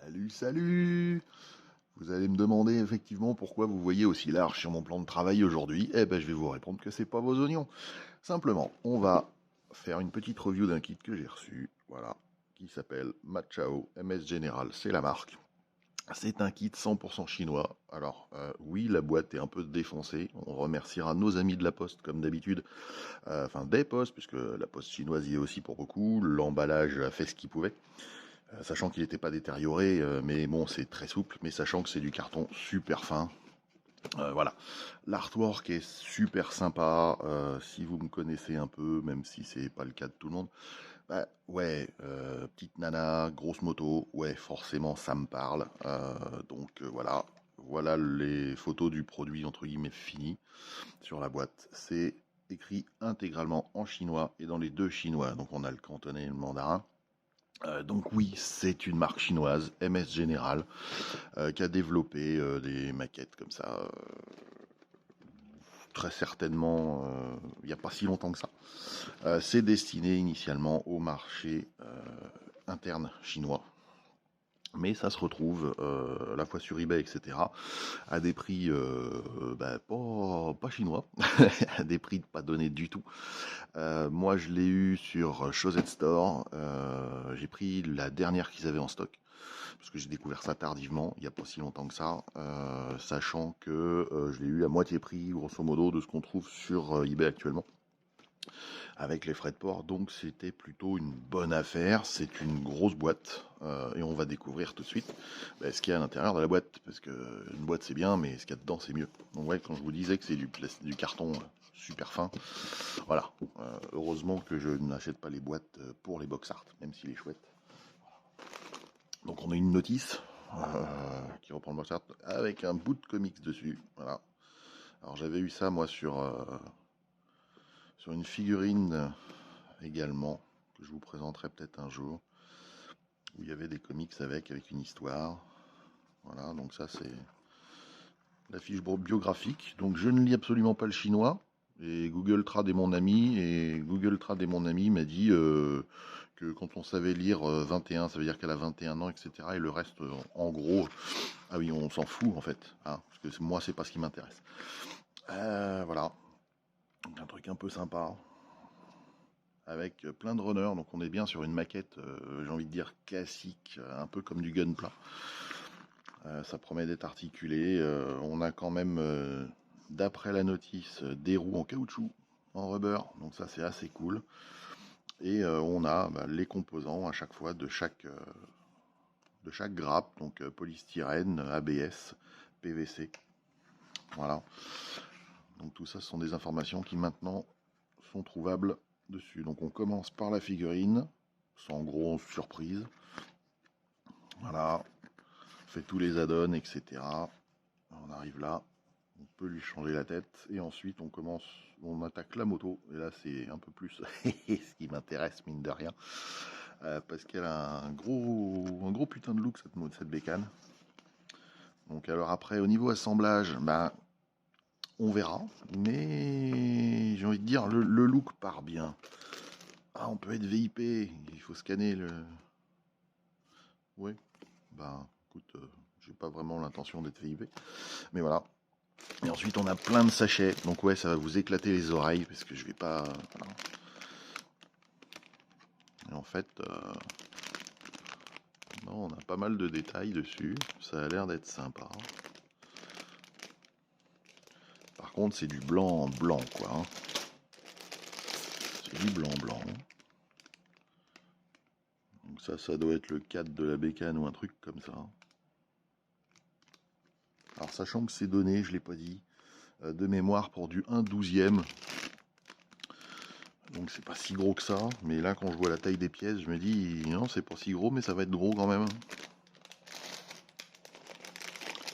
Salut, salut! Vous allez me demander effectivement pourquoi vous voyez aussi large sur mon plan de travail aujourd'hui. Eh ben, je vais vous répondre que c'est pas vos oignons. Simplement, on va faire une petite review d'un kit que j'ai reçu, voilà, qui s'appelle Machao MS General, c'est la marque. C'est un kit 100% chinois. Alors, oui, la boîte est un peu défoncée. On remerciera nos amis de la Poste, comme d'habitude. Enfin, des Postes, puisque la Poste chinoise y est aussi pour beaucoup. L'emballage a fait ce qu'il pouvait. Sachant qu'il n'était pas détérioré, mais bon, c'est très souple, mais sachant que c'est du carton super fin. Voilà. L'artwork est super sympa. Si vous me connaissez un peu, même si c'est pas le cas de tout le monde, bah ouais, petite nana, grosse moto, ouais, forcément ça me parle. Voilà. Voilà les photos du produit entre guillemets fini sur la boîte. C'est écrit intégralement en chinois et dans les deux chinois. Donc on a le cantonais et le mandarin. Donc oui, c'est une marque chinoise, MS General, qui a développé des maquettes comme ça, très certainement il n'y a pas si longtemps que ça. C'est destiné initialement au marché interne chinois. Mais ça se retrouve à la fois sur eBay, etc., à des prix pas chinois, à des prix pas donnés du tout. Moi, je l'ai eu sur Chosette Store. J'ai pris la dernière qu'ils avaient en stock parce que j'ai découvert ça tardivement, il n'y a pas si longtemps que ça, sachant que je l'ai eu à moitié prix, grosso modo, de ce qu'on trouve sur eBay actuellement, avec les frais de port. Donc c'était plutôt une bonne affaire. C'est une grosse boîte, et on va découvrir tout de suite ce qu'il y a à l'intérieur de la boîte, parce que une boîte c'est bien, mais ce qu'il y a dedans c'est mieux. Donc ouais, quand je vous disais que c'est du carton super fin, voilà. Heureusement que je n'achète pas les boîtes pour les box art, même s'il est chouette. Donc on a une notice qui reprend le box art avec un bout de comics dessus. Voilà. Alors j'avais eu ça moi sur une figurine également, que je vous présenterai peut-être un jour, où il y avait des comics avec une histoire. Voilà, donc ça c'est la fiche biographique. Donc je ne lis absolument pas le chinois. Et Google Trad est mon ami, et Google Trad est mon ami m'a dit que quand on savait lire 21, ça veut dire qu'elle a 21 ans, etc. Et le reste, en gros, ah oui, on s'en fout en fait, hein, parce que moi, c'est pas ce qui m'intéresse. Voilà, donc un truc un peu sympa, avec plein de runners, donc on est bien sur une maquette, j'ai envie de dire classique, un peu comme du Gunpla. Ça promet d'être articulé. On a quand même, d'après la notice, des roues en caoutchouc, en rubber, donc ça c'est assez cool. Et on a les composants à chaque fois de chaque grappe, donc polystyrène, ABS, PVC. Voilà. Donc tout ça, ce sont des informations qui maintenant sont trouvables dessus. Donc on commence par la figurine, sans grosse surprise. Voilà. On fait tous les add-ons, etc. On arrive là. On peut lui changer la tête. Et ensuite, on attaque la moto. Et là, c'est un peu plus ce qui m'intéresse, mine de rien. Parce qu'elle a un gros putain de look, cette bécane. Donc alors après, au niveau assemblage, on verra. Mais j'ai envie de dire, le look part bien. Ah, on peut être VIP. Il faut scanner le... Oui. Écoute, j'ai pas vraiment l'intention d'être VIP. Mais voilà. Et ensuite, on a plein de sachets. Donc ouais, ça va vous éclater les oreilles parce que je vais pas... Voilà. Et en fait, non, on a pas mal de détails dessus. Ça a l'air d'être sympa. Par contre, c'est du blanc blanc, quoi. Hein. C'est du blanc blanc. Donc ça doit être le cadre de la bécane ou un truc comme ça. Alors sachant que c'est donné, je l'ai pas dit, de mémoire pour du 1/12e. Donc c'est pas si gros que ça, mais là quand je vois la taille des pièces, je me dis non, c'est pas si gros, mais ça va être gros quand même.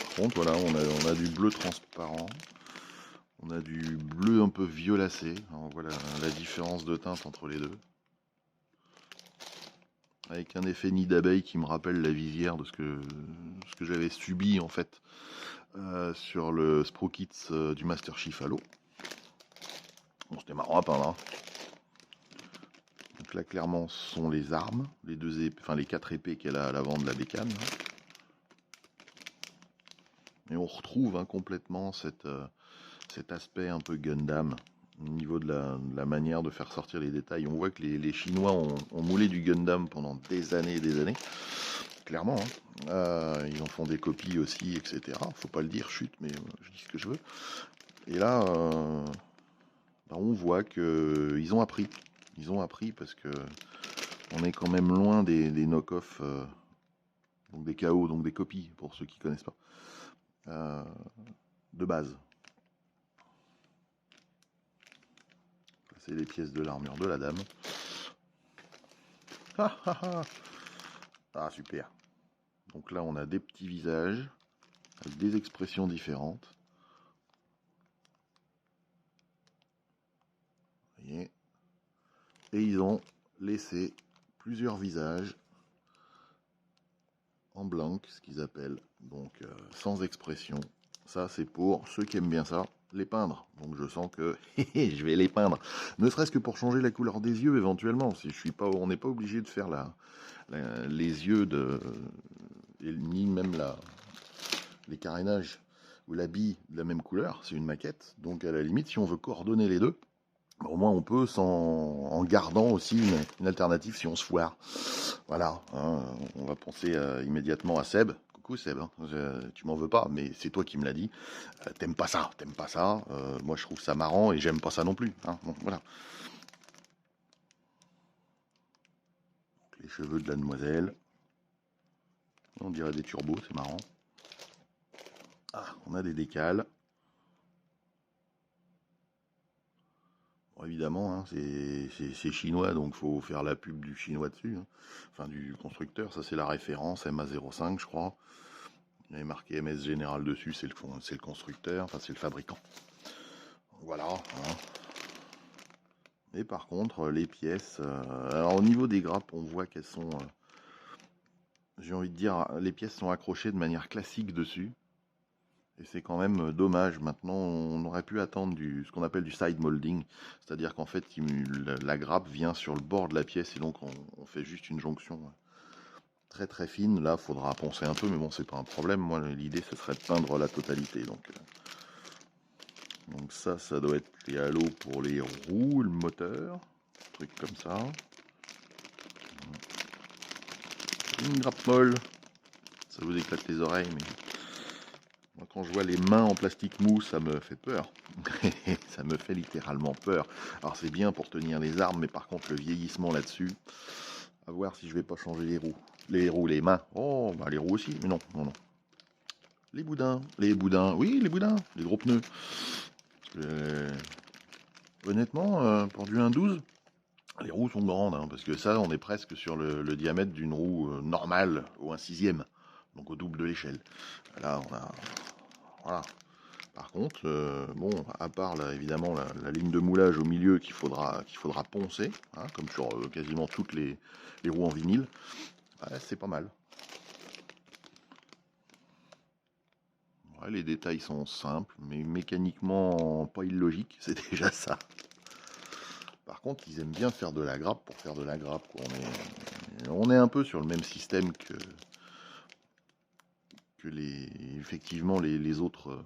Par contre, voilà, on a du bleu transparent, on a du bleu un peu violacé. Alors, voilà la différence de teinte entre les deux. Avec un effet nid d'abeille qui me rappelle la visière de ce que j'avais subi en fait sur le Spro Kits du Master Chief Halo. Bon, c'était marrant à peindre. Hein. Donc là, clairement, ce sont les armes, les 4 épées qu'elle a à l'avant de la bécane. Et on retrouve complètement cet aspect un peu Gundam au niveau de la manière de faire sortir les détails. On voit que les Chinois ont moulé du Gundam pendant des années et des années, clairement. Ils en font des copies aussi, etc. Faut pas le dire, chut, mais je dis ce que je veux. Et là, on voit qu'ils ont appris. Ils ont appris parce que on est quand même loin des knock-off, donc des KO, donc des copies, pour ceux qui connaissent pas, de base. C'est les pièces de l'armure de la dame. Ah, super. Donc là, on a des petits visages avec des expressions différentes. Vous voyez. Et ils ont laissé plusieurs visages en blanc, ce qu'ils appellent, donc sans expression. Ça, c'est pour ceux qui aiment bien ça, les peindre. Donc je sens que je vais les peindre. Ne serait-ce que pour changer la couleur des yeux éventuellement. Si je suis pas, on n'est pas obligé de faire les yeux ni même les carénages ou l'habit de la même couleur. C'est une maquette. Donc à la limite, si on veut coordonner les deux, au moins on peut en gardant aussi une alternative si on se foire. Voilà, on va penser immédiatement à Seb. Coucou Seb, tu m'en veux pas, mais c'est toi qui me l'as dit. T'aimes pas ça. Moi je trouve ça marrant et j'aime pas ça non plus. Bon, voilà. Donc, les cheveux de la demoiselle. On dirait des turbos, c'est marrant. Ah, on a des décals. Bon, évidemment, c'est chinois, donc faut faire la pub du chinois dessus. Enfin, du constructeur, ça c'est la référence, MA05 je crois. Il y avait marqué MS Général dessus, c'est le constructeur, enfin c'est le fabricant. Voilà. Et par contre, les pièces, alors au niveau des grappes, on voit qu'elles sont, j'ai envie de dire, les pièces sont accrochées de manière classique dessus. Et c'est quand même dommage. Maintenant, on aurait pu attendre ce qu'on appelle du side molding, c'est-à-dire qu'en fait, la grappe vient sur le bord de la pièce et donc on fait juste une jonction très très fine. Là, il faudra poncer un peu, mais bon, c'est pas un problème. Moi, l'idée, ce serait de peindre la totalité. Donc ça doit être les halos pour les roues, le moteur, truc comme ça. Une grappe molle, ça vous éclate les oreilles, mais moi, quand je vois les mains en plastique mou, ça me fait peur. Ça me fait littéralement peur. Alors c'est bien pour tenir les armes, mais par contre le vieillissement là-dessus, à voir si je vais pas changer les roues. Les mains. Oh, bah les roues aussi, mais non. Les boudins, oui, les boudins, les gros pneus. Honnêtement, pour du 1,12, les roues sont grandes, parce que ça, on est presque sur le diamètre d'une roue normale au 1/6, donc au double de l'échelle. Là, on a... Voilà. Par contre, bon, à part là, évidemment la ligne de moulage au milieu qu'il faudra poncer, comme sur quasiment toutes les roues en vinyle, ouais, c'est pas mal. Ouais, les détails sont simples, mais mécaniquement pas illogiques, c'est déjà ça. Par contre, ils aiment bien faire de la grappe pour faire de la grappe, quoi. On est un peu sur le même système que effectivement les autres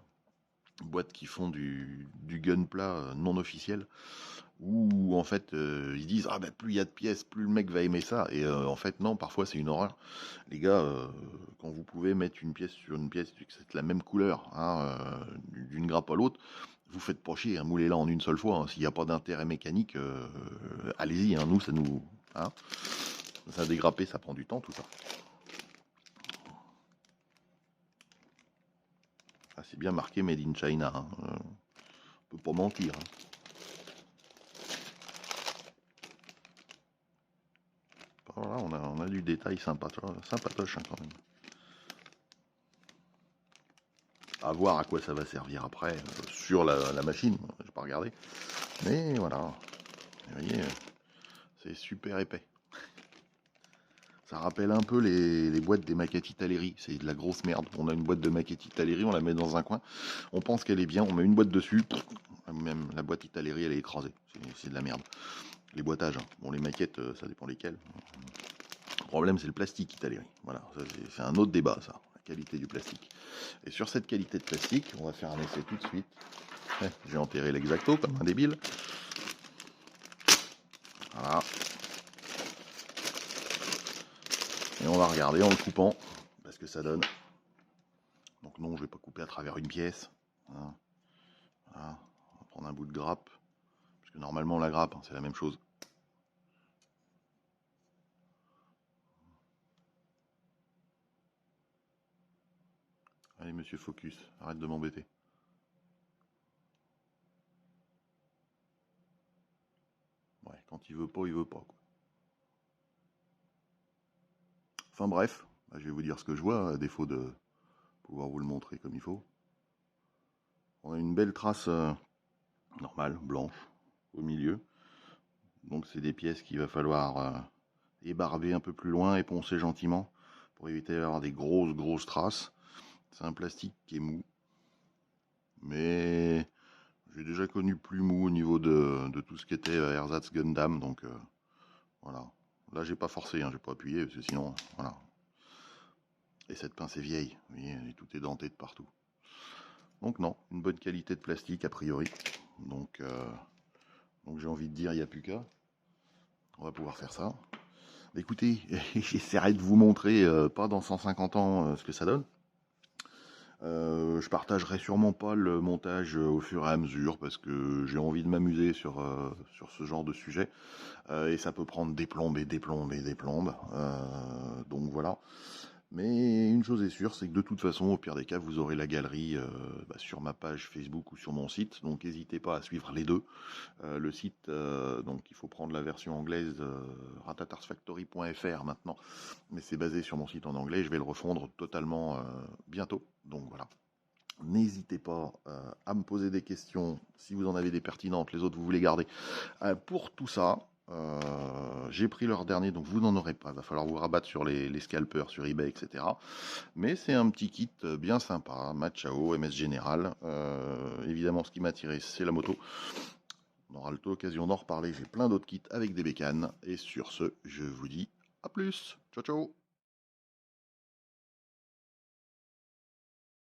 boîtes qui font du gunpla non officiel, où en fait ils disent ah ben plus il y a de pièces, plus le mec va aimer ça, et en fait non, parfois c'est une horreur. Les gars, quand vous pouvez mettre une pièce sur une pièce, que c'est la même couleur, d'une grappe à l'autre, vous faites pas chier, moulez-la en une seule fois, s'il n'y a pas d'intérêt mécanique, allez-y, nous ça nous... ça dégrapper, ça prend du temps tout ça. Ah, c'est bien marqué Made in China, on peut pas mentir. Voilà, on a du détail sympatoche quand même. À voir à quoi ça va servir après sur la machine, j'ai pas regardé. Mais voilà, vous voyez, c'est super épais. Ça rappelle un peu les boîtes des maquettes Italeri, c'est de la grosse merde. On a une boîte de maquettes Italeri, on la met dans un coin, on pense qu'elle est bien, on met une boîte dessus, même la boîte Italeri elle est écrasée, c'est de la merde. Les boîtages, bon les maquettes, ça dépend lesquelles. Le problème c'est le plastique Italeri, voilà, c'est un autre débat ça. qualité du plastique. Et sur cette qualité de plastique, on va faire un essai tout de suite. J'ai enterré l'exacto comme un débile. Voilà. Et on va regarder en le coupant, parce que ça donne. Donc non, je vais pas couper à travers une pièce. Voilà. Voilà. On va prendre un bout de grappe, parce que normalement la grappe, hein, c'est la même chose. Allez, monsieur Focus, arrête de m'embêter. Ouais, quand il veut pas, il veut pas, quoi. Enfin bref, je vais vous dire ce que je vois, à défaut de pouvoir vous le montrer comme il faut. On a une belle trace normale, blanche, au milieu. Donc c'est des pièces qu'il va falloir ébarber un peu plus loin et poncer gentiment pour éviter d'avoir des grosses traces. C'est un plastique qui est mou, mais j'ai déjà connu plus mou au niveau de tout ce qui était Ersatz Gundam, donc voilà. Là j'ai pas forcé, hein, j'ai pas appuyé, parce que sinon, voilà. Et cette pince est vieille, vous voyez, tout est denté de partout. Donc non, une bonne qualité de plastique a priori. Donc j'ai envie de dire, il n'y a plus qu'à. On va pouvoir faire ça. Écoutez, j'essaierai de vous montrer, pas dans 150 ans, ce que ça donne. Je partagerai sûrement pas le montage au fur et à mesure parce que j'ai envie de m'amuser sur ce genre de sujet. Et ça peut prendre des plombes et des plombes et des plombes. Donc voilà. Mais une chose est sûre, c'est que de toute façon, au pire des cas, vous aurez la galerie sur ma page Facebook ou sur mon site. Donc n'hésitez pas à suivre les deux. Le site, donc il faut prendre la version anglaise, ratatarsfactory.fr maintenant. Mais c'est basé sur mon site en anglais. Je vais le refondre totalement bientôt. Donc voilà. N'hésitez pas à me poser des questions si vous en avez des pertinentes. Les autres, vous les gardez. Pour tout ça, j'ai pris leur dernier, donc vous n'en aurez pas. Il va falloir vous rabattre sur les scalpers, sur eBay, etc. Mais c'est un petit kit bien sympa. Machao, MS Général. Évidemment, ce qui m'a attiré, c'est la moto. On aura l'occasion d'en reparler. J'ai plein d'autres kits avec des bécanes. Et sur ce, je vous dis à plus. Ciao, ciao.